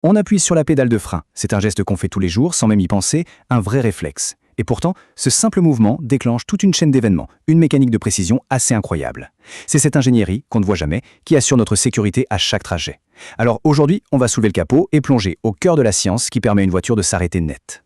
On appuie sur la pédale de frein. C'est un geste qu'on fait tous les jours sans même y penser, un vrai réflexe. Et pourtant, ce simple mouvement déclenche toute une chaîne d'événements, une mécanique de précision assez incroyable. C'est cette ingénierie, qu'on ne voit jamais, qui assure notre sécurité à chaque trajet. Alors aujourd'hui, on va soulever le capot et plonger au cœur de la science qui permet à une voiture de s'arrêter net.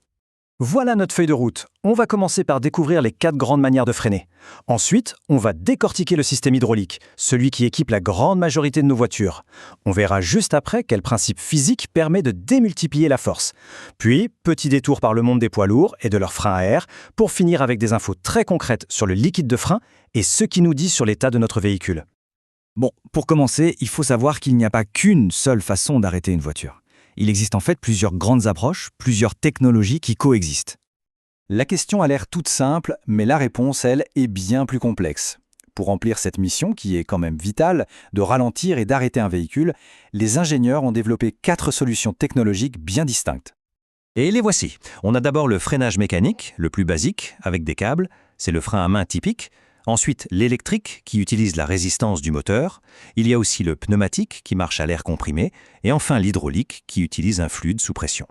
Voilà notre feuille de route. On va commencer par découvrir les 4 grandes manières de freiner. Ensuite, on va décortiquer le système hydraulique, celui qui équipe la grande majorité de nos voitures. On verra juste après quel principe physique permet de démultiplier la force. Puis, petit détour par le monde des poids lourds et de leurs freins à air, pour finir avec des infos très concrètes sur le liquide de frein et ce qui nous dit sur l'état de notre véhicule. Bon, pour commencer, il faut savoir qu'il n'y a pas qu'une seule façon d'arrêter une voiture. Il existe en fait plusieurs grandes approches, plusieurs technologies qui coexistent. La question a l'air toute simple, mais la réponse, elle, est bien plus complexe. Pour remplir cette mission, qui est quand même vitale, de ralentir et d'arrêter un véhicule, les ingénieurs ont développé 4 solutions technologiques bien distinctes. Et les voici. On a d'abord le freinage mécanique, le plus basique, avec des câbles. C'est le frein à main typique. Ensuite, l'électrique, qui utilise la résistance du moteur. Il y a aussi le pneumatique, qui marche à l'air comprimé. Et enfin, l'hydraulique, qui utilise un fluide sous pression.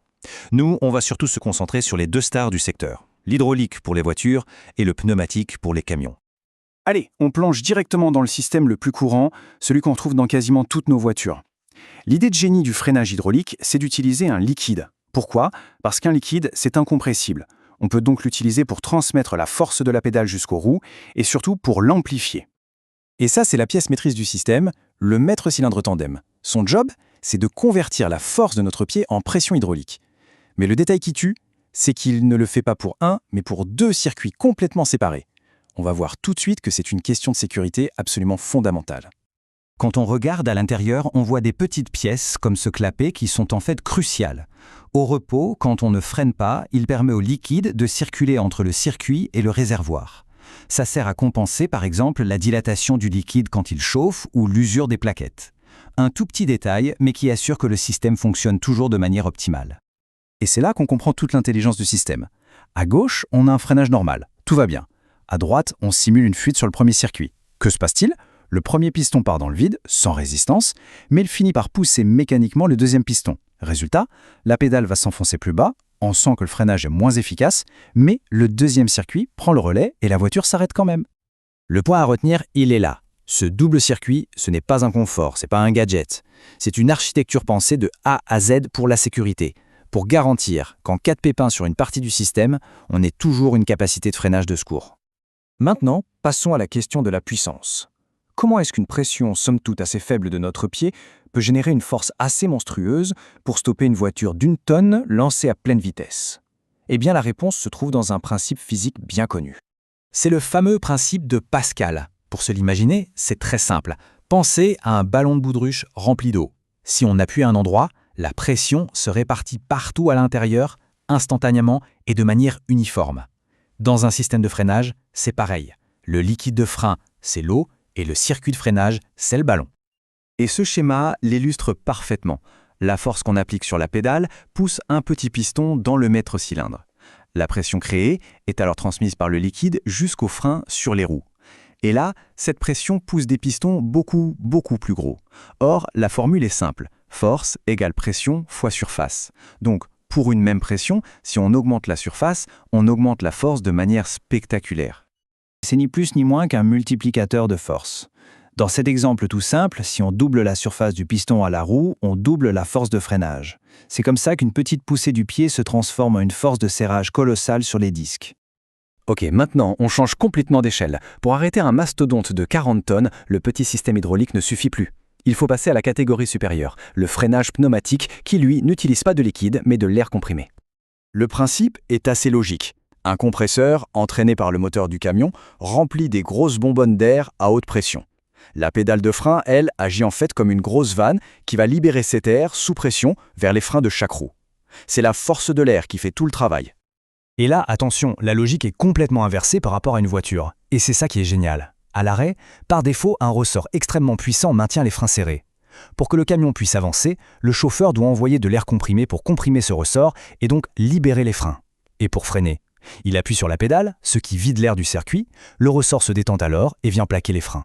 Nous, on va surtout se concentrer sur les 2 stars du secteur. L'hydraulique pour les voitures et le pneumatique pour les camions. Allez, on plonge directement dans le système le plus courant, celui qu'on trouve dans quasiment toutes nos voitures. L'idée de génie du freinage hydraulique, c'est d'utiliser un liquide. Pourquoi ? Parce qu'un liquide, c'est incompressible. On peut donc l'utiliser pour transmettre la force de la pédale jusqu'aux roues et surtout pour l'amplifier. Et ça, c'est la pièce maîtrise du système, le maître cylindre tandem. Son job, c'est de convertir la force de notre pied en pression hydraulique. Mais le détail qui tue, c'est qu'il ne le fait pas pour un, mais pour 2 circuits complètement séparés. On va voir tout de suite que c'est une question de sécurité absolument fondamentale. Quand on regarde à l'intérieur, on voit des petites pièces comme ce clapet qui sont en fait cruciales. Au repos, quand on ne freine pas, il permet au liquide de circuler entre le circuit et le réservoir. Ça sert à compenser par exemple la dilatation du liquide quand il chauffe ou l'usure des plaquettes. Un tout petit détail, mais qui assure que le système fonctionne toujours de manière optimale. Et c'est là qu'on comprend toute l'intelligence du système. À gauche, on a un freinage normal, tout va bien. À droite, on simule une fuite sur le premier circuit. Que se passe-t-il ? Le premier piston part dans le vide, sans résistance, mais il finit par pousser mécaniquement le deuxième piston. Résultat, la pédale va s'enfoncer plus bas, on sent que le freinage est moins efficace, mais le deuxième circuit prend le relais et la voiture s'arrête quand même. Le point à retenir, il est là. Ce double circuit, ce n'est pas un confort, c'est pas un gadget. C'est une architecture pensée de A à Z pour la sécurité, pour garantir qu'en cas de pépin sur une partie du système, on ait toujours une capacité de freinage de secours. Maintenant, passons à la question de la puissance. Comment est-ce qu'une pression somme toute assez faible de notre pied peut générer une force assez monstrueuse pour stopper une voiture d'1 tonne lancée à pleine vitesse ? Eh bien, la réponse se trouve dans un principe physique bien connu. C'est le fameux principe de Pascal. Pour se l'imaginer, c'est très simple. Pensez à un ballon de baudruche rempli d'eau. Si on appuie à un endroit, la pression se répartit partout à l'intérieur, instantanément et de manière uniforme. Dans un système de freinage, c'est pareil. Le liquide de frein, c'est l'eau, et le circuit de freinage, c'est le ballon. Et ce schéma l'illustre parfaitement. La force qu'on applique sur la pédale pousse un petit piston dans le maître cylindre. La pression créée est alors transmise par le liquide jusqu'au frein sur les roues. Et là, cette pression pousse des pistons beaucoup plus gros. Or, la formule est simple. Force égale pression fois surface. Donc, pour une même pression, si on augmente la surface, on augmente la force de manière spectaculaire. C'est ni plus ni moins qu'un multiplicateur de force. Dans cet exemple tout simple, si on double la surface du piston à la roue, on double la force de freinage. C'est comme ça qu'une petite poussée du pied se transforme en une force de serrage colossale sur les disques. Ok, maintenant, on change complètement d'échelle. Pour arrêter un mastodonte de 40 tonnes, le petit système hydraulique ne suffit plus. Il faut passer à la catégorie supérieure, le freinage pneumatique, qui lui n'utilise pas de liquide, mais de l'air comprimé. Le principe est assez logique. Un compresseur, entraîné par le moteur du camion, remplit des grosses bonbonnes d'air à haute pression. La pédale de frein, elle, agit en fait comme une grosse vanne qui va libérer cet air sous pression vers les freins de chaque roue. C'est la force de l'air qui fait tout le travail. Et là, attention, la logique est complètement inversée par rapport à une voiture. Et c'est ça qui est génial. À l'arrêt, par défaut, un ressort extrêmement puissant maintient les freins serrés. Pour que le camion puisse avancer, le chauffeur doit envoyer de l'air comprimé pour comprimer ce ressort et donc libérer les freins. Et pour freiner, il appuie sur la pédale, ce qui vide l'air du circuit, le ressort se détend alors et vient plaquer les freins.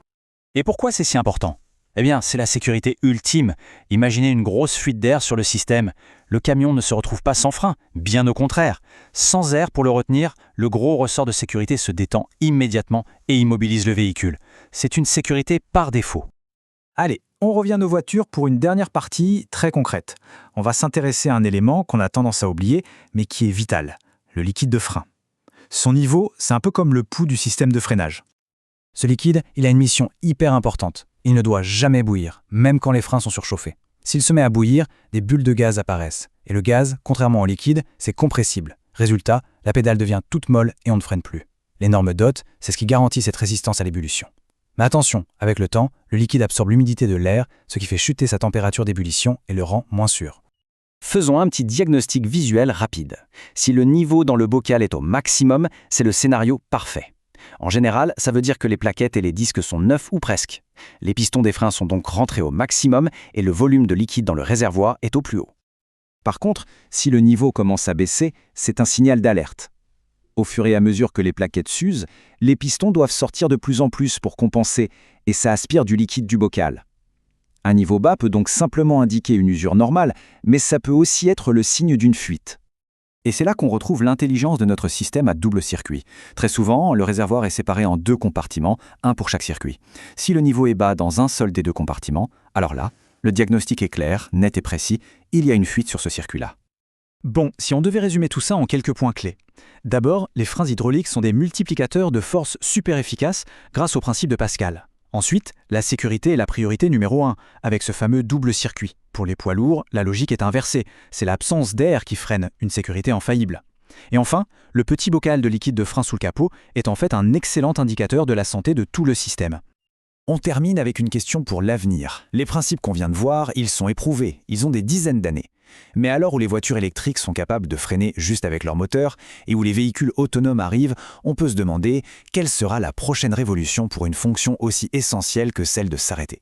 Et pourquoi c'est si important ? Eh bien, c'est la sécurité ultime. Imaginez une grosse fuite d'air sur le système. Le camion ne se retrouve pas sans frein, bien au contraire. Sans air pour le retenir, le gros ressort de sécurité se détend immédiatement et immobilise le véhicule. C'est une sécurité par défaut. Allez, on revient à nos voitures pour une dernière partie très concrète. On va s'intéresser à un élément qu'on a tendance à oublier, mais qui est vital, le liquide de frein. Son niveau, c'est un peu comme le pouls du système de freinage. Ce liquide, il a une mission hyper importante. Il ne doit jamais bouillir, même quand les freins sont surchauffés. S'il se met à bouillir, des bulles de gaz apparaissent. Et le gaz, contrairement au liquide, c'est compressible. Résultat, la pédale devient toute molle et on ne freine plus. Les normes DOT, c'est ce qui garantit cette résistance à l'ébullition. Mais attention, avec le temps, le liquide absorbe l'humidité de l'air, ce qui fait chuter sa température d'ébullition et le rend moins sûr. Faisons un petit diagnostic visuel rapide. Si le niveau dans le bocal est au maximum, c'est le scénario parfait. En général, ça veut dire que les plaquettes et les disques sont neufs ou presque. Les pistons des freins sont donc rentrés au maximum et le volume de liquide dans le réservoir est au plus haut. Par contre, si le niveau commence à baisser, c'est un signal d'alerte. Au fur et à mesure que les plaquettes s'usent, les pistons doivent sortir de plus en plus pour compenser et ça aspire du liquide du bocal. Un niveau bas peut donc simplement indiquer une usure normale, mais ça peut aussi être le signe d'une fuite. Et c'est là qu'on retrouve l'intelligence de notre système à double circuit. Très souvent, le réservoir est séparé en 2 compartiments, un pour chaque circuit. Si le niveau est bas dans un seul des 2 compartiments, alors là, le diagnostic est clair, net et précis, il y a une fuite sur ce circuit-là. Bon, si on devait résumer tout ça en quelques points clés. D'abord, les freins hydrauliques sont des multiplicateurs de force super efficaces grâce au principe de Pascal. Ensuite, la sécurité est la priorité numéro 1, avec ce fameux double circuit. Pour les poids lourds, la logique est inversée. C'est l'absence d'air qui freine une sécurité infaillible. Et enfin, le petit bocal de liquide de frein sous le capot est en fait un excellent indicateur de la santé de tout le système. On termine avec une question pour l'avenir. Les principes qu'on vient de voir, ils sont éprouvés, ils ont des dizaines d'années. Mais à l'heure où les voitures électriques sont capables de freiner juste avec leur moteur et où les véhicules autonomes arrivent, on peut se demander quelle sera la prochaine révolution pour une fonction aussi essentielle que celle de s'arrêter.